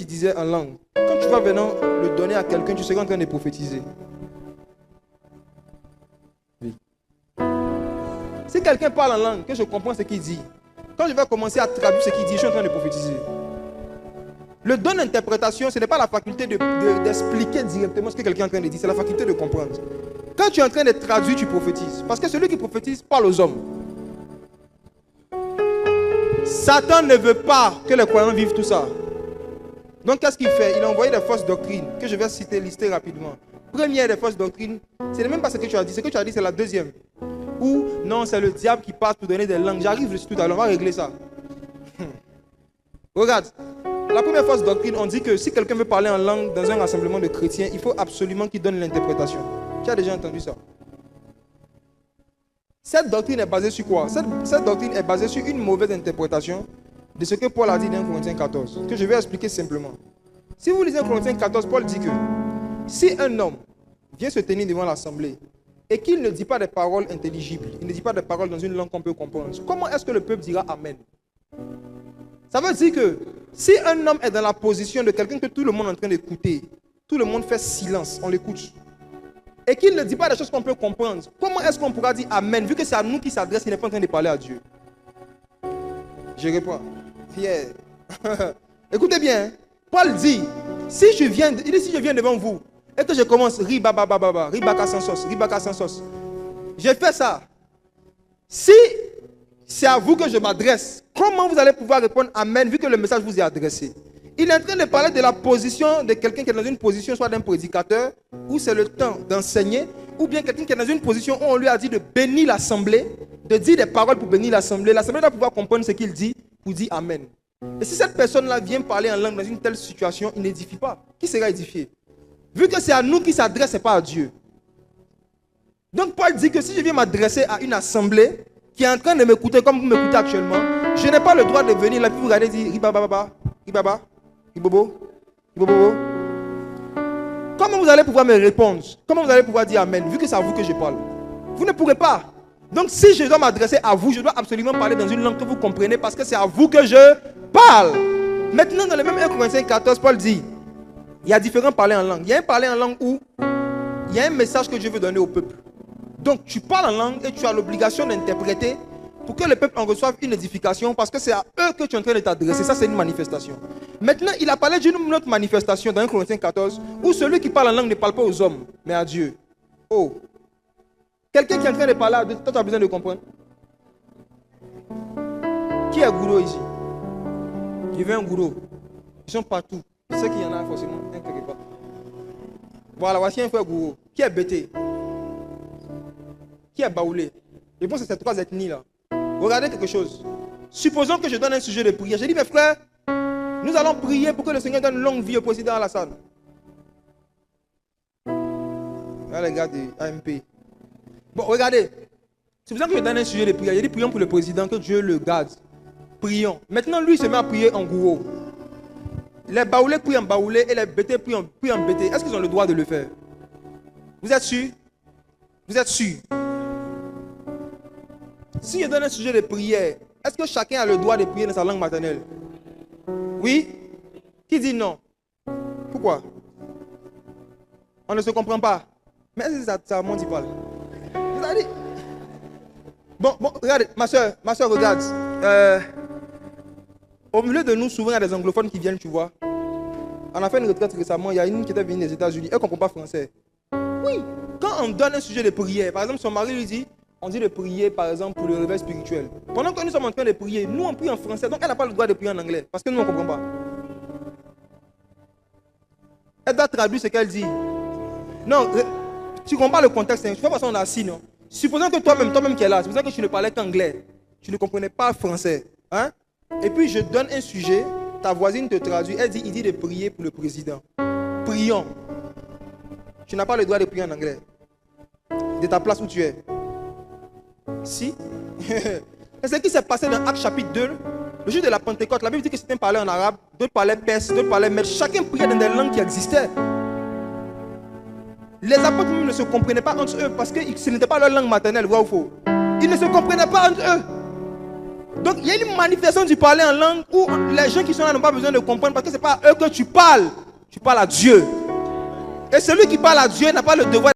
qui disait en langue. Quand tu vas venir le donner à quelqu'un, tu seras en train de prophétiser. Oui. Si quelqu'un parle en langue, que je comprends ce qu'il dit, quand je vais commencer à traduire ce qu'il dit, je suis en train de prophétiser. Le don d'interprétation, ce n'est pas la faculté d'expliquer directement ce que quelqu'un est en train de dire, c'est la faculté de comprendre. Quand tu es en train de traduire, tu prophétises. Parce que celui qui prophétise parle aux hommes. Satan ne veut pas que les croyants vivent tout ça. Donc qu'est-ce qu'il fait? Il a envoyé des fausses doctrines, que je vais lister rapidement. Première des fausses doctrines, ce n'est même pas ce que tu as dit. Ce que tu as dit, c'est la deuxième. Ou non, c'est le diable qui passe pour donner des langues. J'arrive dessus tout à l'heure, on va régler ça. Regarde, la première fausse doctrine, on dit que si quelqu'un veut parler en langue dans un rassemblement de chrétiens, il faut absolument qu'il donne l'interprétation. Tu as déjà entendu ça? Cette doctrine est basée sur quoi? Cette doctrine est basée sur une mauvaise interprétation de ce que Paul a dit dans 1 Corinthiens 14, que je vais expliquer simplement. Si vous lisez 1 Corinthiens 14, Paul dit que si un homme vient se tenir devant l'assemblée et qu'il ne dit pas des paroles intelligibles, il ne dit pas des paroles dans une langue qu'on peut comprendre, comment est-ce que le peuple dira Amen? Ça veut dire que si un homme est dans la position de quelqu'un que tout le monde est en train d'écouter, tout le monde fait silence, on l'écoute, et qu'il ne dit pas des choses qu'on peut comprendre, comment est-ce qu'on pourra dire Amen, vu que c'est à nous qu'il s'adresse, il n'est pas en train de parler à Dieu? Je réponds. Pierre. Écoutez bien, Paul dit, si je viens devant vous, et que je commence, ribabababa, ribaka sans sauce, ribaka sans sauce, j'ai fait ça. Si c'est à vous que je m'adresse, comment vous allez pouvoir répondre Amen, vu que le message vous est adressé? Il est en train de parler de la position de quelqu'un qui est dans une position soit d'un prédicateur, où c'est le temps d'enseigner, ou bien quelqu'un qui est dans une position où on lui a dit de bénir l'assemblée, de dire des paroles pour bénir l'assemblée. L'assemblée doit pouvoir comprendre ce qu'il dit pour dire Amen. Et si cette personne-là vient parler en langue dans une telle situation, il n'édifie pas. Qui sera édifié? Vu que c'est à nous qui s'adresse, ce n'est pas à Dieu. Donc Paul dit que si je viens m'adresser à une assemblée qui est en train de m'écouter comme vous m'écoutez actuellement, je n'ai pas le droit de venir là puis vous regarder et dire ribababa, ribaba, ribobo, ribobobo. Comment vous allez pouvoir me répondre? Comment vous allez pouvoir dire Amen, vu que c'est à vous que je parle? Vous ne pourrez pas. Donc si je dois m'adresser à vous, je dois absolument parler dans une langue que vous comprenez parce que c'est à vous que je parle. Maintenant, dans le même 1 Corinthiens 14, Paul dit, il y a différents parler en langue. Il y a un parler en langue où il y a un message que Dieu veut donner au peuple. Donc tu parles en langue et tu as l'obligation d'interpréter pour que le peuple en reçoive une édification parce que c'est à eux que tu es en train de t'adresser. Ça, c'est une manifestation. Maintenant, il a parlé d'une autre manifestation dans 1 Corinthiens 14 où celui qui parle en langue ne parle pas aux hommes, mais à Dieu. Oh! Quelqu'un qui est en train de parler à Dieu, toi, tu as besoin de comprendre. Qui est gourou ici? Je veux un gourou. Ils sont partout. Je sais qu'il y en a forcément un quelque part. Voilà, voici un frère gourou. Qui est bêté? Qui est baoulé? Je pense que c'est ces trois ethnies-là. Regardez quelque chose. Supposons que je donne un sujet de prière. Je dis, mes frères, nous allons prier pour que le Seigneur donne une longue vie au président Alassane. Là, les gars de AMP. Bon, regardez. Supposons que je donne un sujet de prière. Je dis, prions pour le président, que Dieu le garde. Prions. Maintenant, lui, il se met à prier en gourou. Les baoulés prient en baoulé et les bêtés prient en bêté. Est-ce qu'ils ont le droit de le faire? Vous êtes sûr? Vous êtes sûr? Si je donne un sujet de prière, est-ce que chacun a le droit de prier dans sa langue maternelle? Oui? Qui dit non? Pourquoi? On ne se comprend pas. Mais est-ce que c'est à moi qui parle? Vous avez dit? Bon, regardez, ma soeur, regarde. Au milieu de nous, souvent, il y a des anglophones qui viennent, tu vois. On a fait une retraite récemment, il y a une qui était venue des États-Unis. Elle ne comprend pas français. Oui, quand on donne un sujet de prière, par exemple, son mari lui dit, on dit de prier, par exemple, pour le réveil spirituel. Pendant que nous sommes en train de prier, nous, on prie en français, donc elle n'a pas le droit de prier en anglais, parce que nous, on ne comprend pas. Elle doit traduire ce qu'elle dit. Non, tu comprends le contexte, hein? Tu fais façon on est assis, non? Supposons que toi-même qui es là, supposons que tu ne parlais qu'anglais, tu ne comprenais pas français, hein? Et puis je donne un sujet, ta voisine te traduit, il dit de prier pour le président. Prions. Tu n'as pas le droit de prier en anglais. De ta place où tu es. Si. C'est ce qui s'est passé dans Actes chapitre 2, le jour de la Pentecôte. La Bible dit que certains parlaient en arabe, d'autres parlaient perse, d'autres parlaient mèche. Chacun priait dans des langues qui existaient. Les apôtres ne se comprenaient pas entre eux parce que ce n'était pas leur langue maternelle, vrai ou faux. Ils ne se comprenaient pas entre eux. Donc il y a une manifestation du parler en langue où les gens qui sont là n'ont pas besoin de comprendre parce que ce n'est pas à eux que tu parles. Tu parles à Dieu. Et celui qui parle à Dieu n'a pas le devoir